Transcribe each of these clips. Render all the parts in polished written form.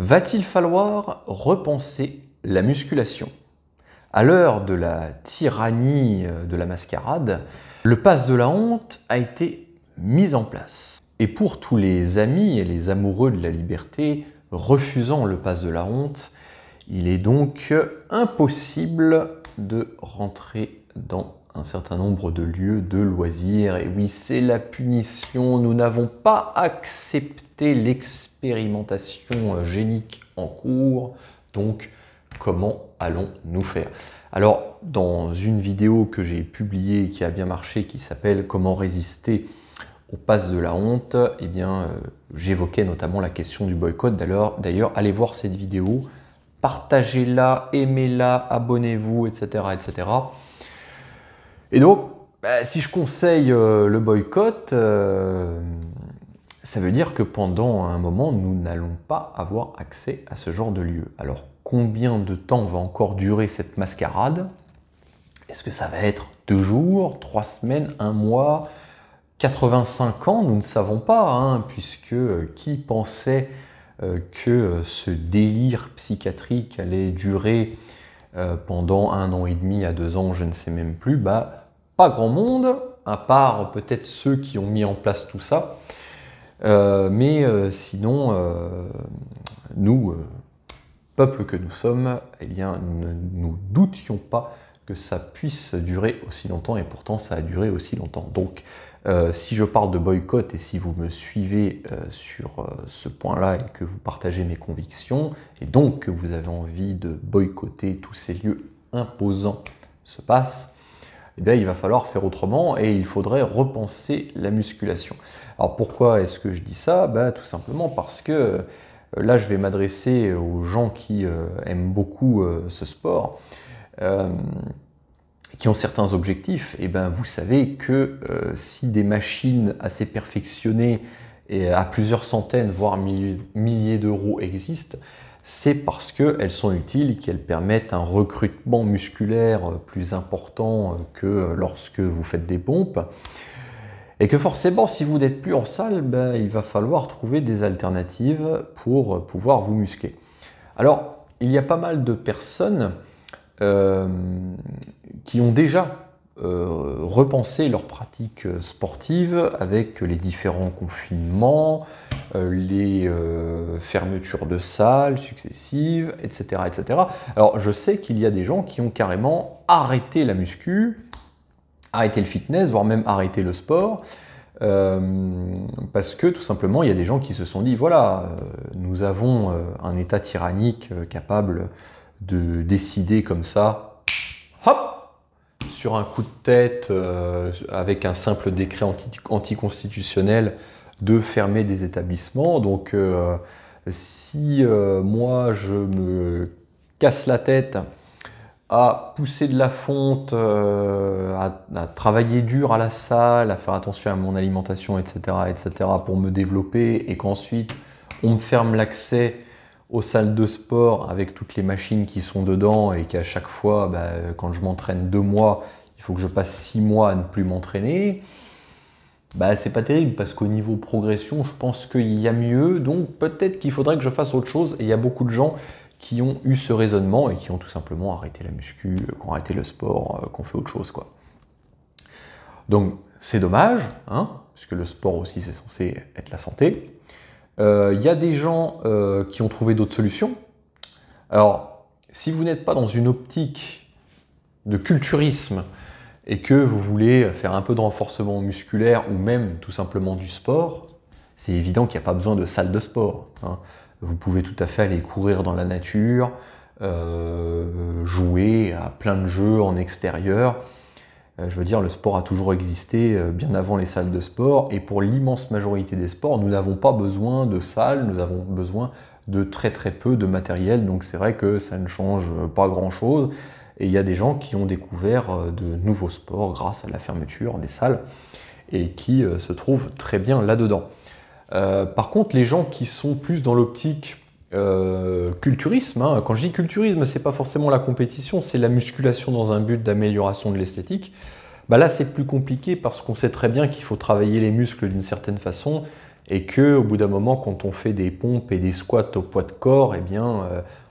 Va-t-il falloir repenser la musculation? À l'heure de la tyrannie de la mascarade, le pass de la honte a été mis en place. Et pour tous les amis et les amoureux de la liberté refusant le pass de la honte, il est donc impossible de rentrer dans un certain nombre de lieux de loisirs. Et oui, c'est la punition. Nous n'avons pas accepté l'expérimentation génique en cours. Donc, comment allons-nous faire? Alors, dans une vidéo que j'ai publiée qui a bien marché, qui s'appelle « Comment résister au pass de la honte », eh bien, j'évoquais notamment la question du boycott. D'ailleurs, allez voir cette vidéo, partagez-la, aimez-la, abonnez-vous, etc., etc. Et donc, si je conseille le boycott, ça veut dire que pendant un moment, nous n'allons pas avoir accès à ce genre de lieu. Alors, combien de temps va encore durer cette mascarade? Est-ce que ça va être 2 jours, 3 semaines, 1 mois, 85 ans? Nous ne savons pas, hein, puisque qui pensait que ce délire psychiatrique allait durer pendant 1 an et demi à 2 ans, je ne sais même plus, pas grand monde, à part peut-être ceux qui ont mis en place tout ça. Sinon, nous, peuple que nous sommes, eh bien, nous ne nous doutions pas que ça puisse durer aussi longtemps, et pourtant ça a duré aussi longtemps. Donc, si je parle de boycott et si vous me suivez sur ce point-là et que vous partagez mes convictions, et donc que vous avez envie de boycotter tous ces lieux imposant ce pass, eh bien, il va falloir faire autrement et il faudrait repenser la musculation. Alors pourquoi est-ce que je dis ça? Tout simplement parce que là, je vais m'adresser aux gens qui aiment beaucoup ce sport, qui ont certains objectifs. Et vous savez que si des machines assez perfectionnées et à plusieurs centaines, voire milliers d'euros existent, c'est parce qu'elles sont utiles, qu'elles permettent un recrutement musculaire plus important que lorsque vous faites des pompes. Et que forcément, si vous n'êtes plus en salle, il va falloir trouver des alternatives pour pouvoir vous muscler. Alors, il y a pas mal de personnes qui ont déjà repensé leurs pratiques sportives avec les différents confinements, les fermetures de salles successives, etc., etc. Alors, je sais qu'il y a des gens qui ont carrément arrêté la muscu, arrêter le fitness, voire même arrêter le sport, parce que tout simplement, il y a des gens qui se sont dit, voilà, nous avons un État tyrannique capable de décider comme ça, hop, sur un coup de tête, avec un simple décret anticonstitutionnel, de fermer des établissements. Donc, si moi, je me casse la tête à pousser de la fonte, à travailler dur à la salle, à faire attention à mon alimentation, etc., etc., pour me développer, et qu'ensuite on me ferme l'accès aux salles de sport avec toutes les machines qui sont dedans, et qu'à chaque fois, quand je m'entraîne 2 mois, il faut que je passe 6 mois à ne plus m'entraîner, c'est pas terrible, parce qu'au niveau progression, je pense qu'il y a mieux, donc peut-être qu'il faudrait que je fasse autre chose. Et il y a beaucoup de gens qui ont eu ce raisonnement et qui ont tout simplement arrêté la muscu, qui ont arrêté le sport, qui ont fait autre chose, quoi. Donc c'est dommage, hein, puisque le sport aussi c'est censé être la santé. Il y a des gens qui ont trouvé d'autres solutions. Alors, si vous n'êtes pas dans une optique de culturisme et que vous voulez faire un peu de renforcement musculaire ou même tout simplement du sport, c'est évident qu'il n'y a pas besoin de salle de sport, hein. Vous pouvez tout à fait aller courir dans la nature, jouer à plein de jeux en extérieur. Je veux dire, le sport a toujours existé bien avant les salles de sport, et pour l'immense majorité des sports, nous n'avons pas besoin de salles, nous avons besoin de très très peu de matériel, donc c'est vrai que ça ne change pas grand-chose. Et il y a des gens qui ont découvert de nouveaux sports grâce à la fermeture des salles, et qui se trouvent très bien là-dedans. Par contre, les gens qui sont plus dans l'optique culturisme, hein, quand je dis culturisme, c'est pas forcément la compétition, c'est la musculation dans un but d'amélioration de l'esthétique. Là, c'est plus compliqué parce qu'on sait très bien qu'il faut travailler les muscles d'une certaine façon et qu'au bout d'un moment, quand on fait des pompes et des squats au poids de corps, eh bien,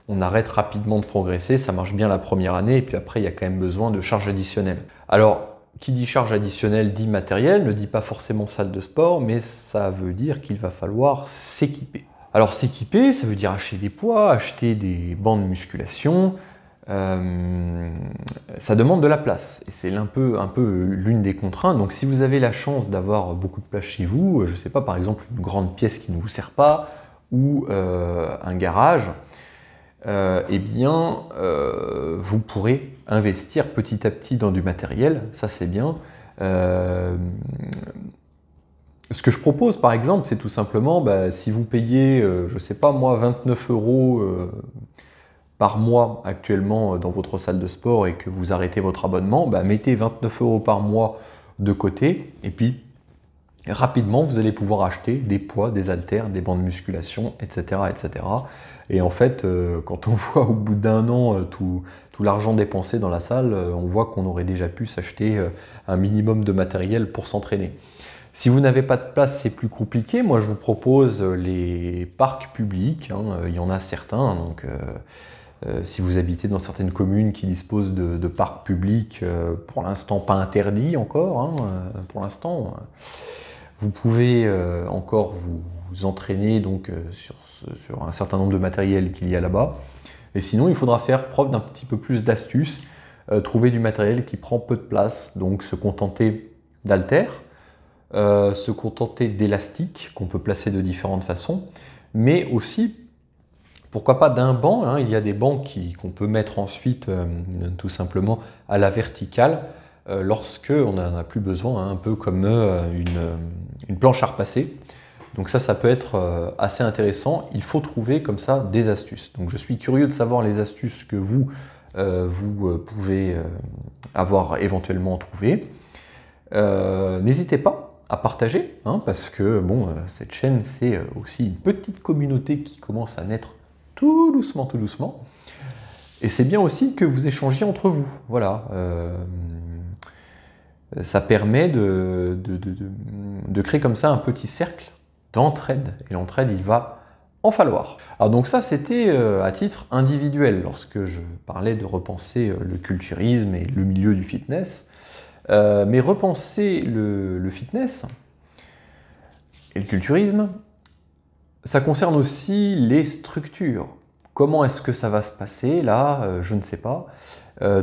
on arrête rapidement de progresser, ça marche bien la première année, et puis après, il y a quand même besoin de charge additionnelle. Alors, qui dit charge additionnelle dit matériel, ne dit pas forcément salle de sport, mais ça veut dire qu'il va falloir s'équiper. Alors s'équiper, ça veut dire acheter des poids, acheter des bancs de musculation, ça demande de la place, et c'est un peu l'une des contraintes. Donc si vous avez la chance d'avoir beaucoup de place chez vous, je ne sais pas, par exemple une grande pièce qui ne vous sert pas, ou un garage, eh bien, vous pourrez investir petit à petit dans du matériel, ça c'est bien. Ce que je propose par exemple, c'est tout simplement, si vous payez, je ne sais pas moi, 29 € par mois actuellement dans votre salle de sport et que vous arrêtez votre abonnement, mettez 29 € par mois de côté, et puis rapidement vous allez pouvoir acheter des poids, des haltères, des bancs de musculation, etc. etc. Et en fait, quand on voit au bout d'un an tout l'argent dépensé dans la salle, on voit qu'on aurait déjà pu s'acheter un minimum de matériel pour s'entraîner. Si vous n'avez pas de place, c'est plus compliqué. Moi, je vous propose les parcs publics. Il y en a certains. Donc, si vous habitez dans certaines communes qui disposent de parcs publics, pour l'instant pas interdits encore, pour l'instant, vous pouvez encore vous entraîner donc, sur un certain nombre de matériel qu'il y a là-bas. Et sinon, il faudra faire preuve d'un petit peu plus d'astuce, trouver du matériel qui prend peu de place, donc se contenter d'haltères, se contenter d'élastiques qu'on peut placer de différentes façons, mais aussi, pourquoi pas d'un banc. Il y a des bancs qu'on peut mettre ensuite tout simplement à la verticale lorsque on n'en a plus besoin, un peu comme une planche à repasser. Donc ça peut être assez intéressant. Il faut trouver comme ça des astuces. Donc je suis curieux de savoir les astuces que vous pouvez avoir éventuellement trouvées. N'hésitez pas à partager, parce que bon, cette chaîne, c'est aussi une petite communauté qui commence à naître tout doucement, tout doucement. Et c'est bien aussi que vous échangiez entre vous. Voilà. Ça permet de créer comme ça un petit cercle d'entraide. Et l'entraide, il va en falloir. Alors donc ça, c'était à titre individuel, lorsque je parlais de repenser le culturisme et le milieu du fitness. Mais repenser le fitness et le culturisme, ça concerne aussi les structures. Comment est-ce que ça va se passer là? Je ne sais pas.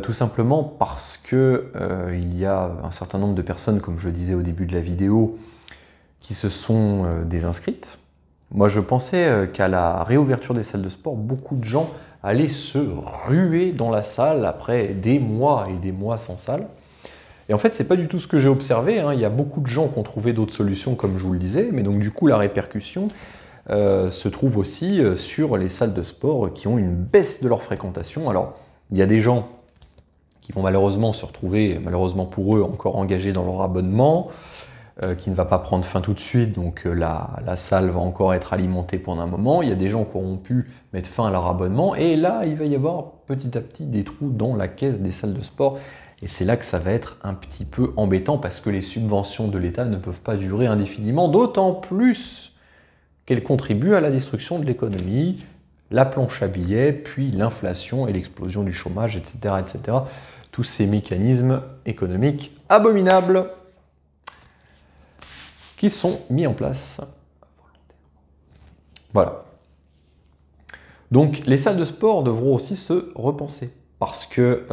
Tout simplement parce que il y a un certain nombre de personnes, comme je le disais au début de la vidéo, qui se sont désinscrites. Moi, je pensais qu'à la réouverture des salles de sport, beaucoup de gens allaient se ruer dans la salle après des mois et des mois sans salle. Et en fait, c'est pas du tout ce que j'ai observé. Il y a beaucoup de gens qui ont trouvé d'autres solutions, comme je vous le disais, mais donc du coup, la répercussion se trouve aussi sur les salles de sport qui ont une baisse de leur fréquentation. Alors, il y a des gens qui vont malheureusement se retrouver, malheureusement pour eux, encore engagés dans leur abonnement, qui ne va pas prendre fin tout de suite, donc la salle va encore être alimentée pendant un moment. Il y a des gens qui auront pu mettre fin à leur abonnement, et là, il va y avoir petit à petit des trous dans la caisse des salles de sport. Et c'est là que ça va être un petit peu embêtant, parce que les subventions de l'État ne peuvent pas durer indéfiniment, d'autant plus qu'elles contribuent à la destruction de l'économie, la planche à billets, puis l'inflation et l'explosion du chômage, etc., etc. Tous ces mécanismes économiques abominables qui sont mis en place. Voilà. Donc les salles de sport devront aussi se repenser, parce que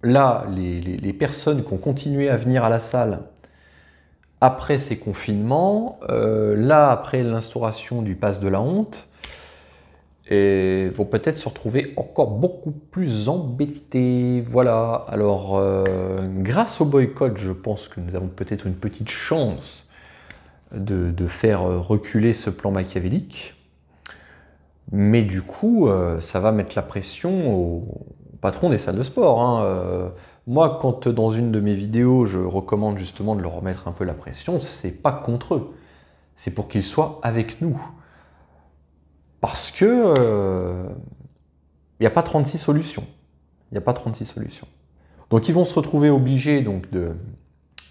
là, les personnes qui ont continué à venir à la salle après ces confinements, là, après l'instauration du pass de la honte, vont peut-être se retrouver encore beaucoup plus embêtés. Voilà. Alors, grâce au boycott, je pense que nous avons peut-être une petite chance de faire reculer ce plan machiavélique. Mais du coup, ça va mettre la pression au patron des salles de sport. Moi, quand dans une de mes vidéos, je recommande justement de leur remettre un peu la pression, c'est pas contre eux. C'est pour qu'ils soient avec nous. Parce que il n'y a pas 36 solutions. Il n'y a pas 36 solutions. Donc ils vont se retrouver obligés donc, de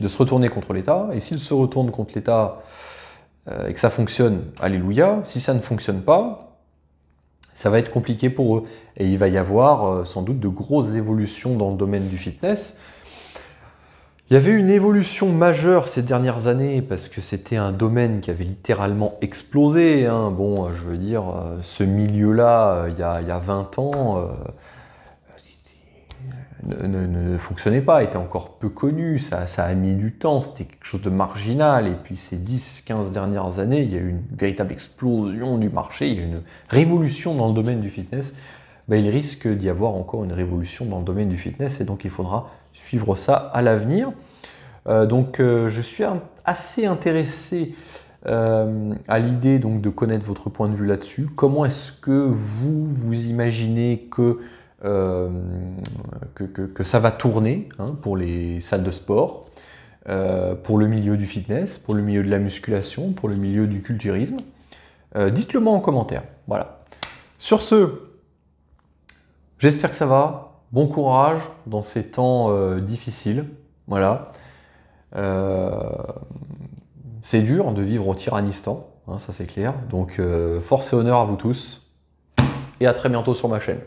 se retourner contre l'État. Et s'ils se retournent contre l'État, et que ça fonctionne, alléluia. Si ça ne fonctionne pas, ça va être compliqué pour eux. Et il va y avoir sans doute de grosses évolutions dans le domaine du fitness. Il y avait une évolution majeure ces dernières années parce que c'était un domaine qui avait littéralement explosé. Hein. Bon, je veux dire, ce milieu-là, il y a 20 ans, ne fonctionnait pas, était encore peu connu, ça a mis du temps, c'était quelque chose de marginal. Et puis ces 10-15 dernières années, il y a eu une véritable explosion du marché, il y a eu une révolution dans le domaine du fitness. Il risque d'y avoir encore une révolution dans le domaine du fitness et donc il faudra suivre ça à l'avenir. Je suis assez intéressé à l'idée de connaître votre point de vue là-dessus. Comment est-ce que vous imaginez que ça va tourner pour les salles de sport, pour le milieu du fitness, pour le milieu de la musculation, pour le milieu du culturisme? Dites-le moi en commentaire. Voilà. Sur ce, j'espère que ça va. Bon courage dans ces temps difficiles. Voilà. C'est dur de vivre au Tyrannistan, ça c'est clair. Donc force et honneur à vous tous. Et à très bientôt sur ma chaîne.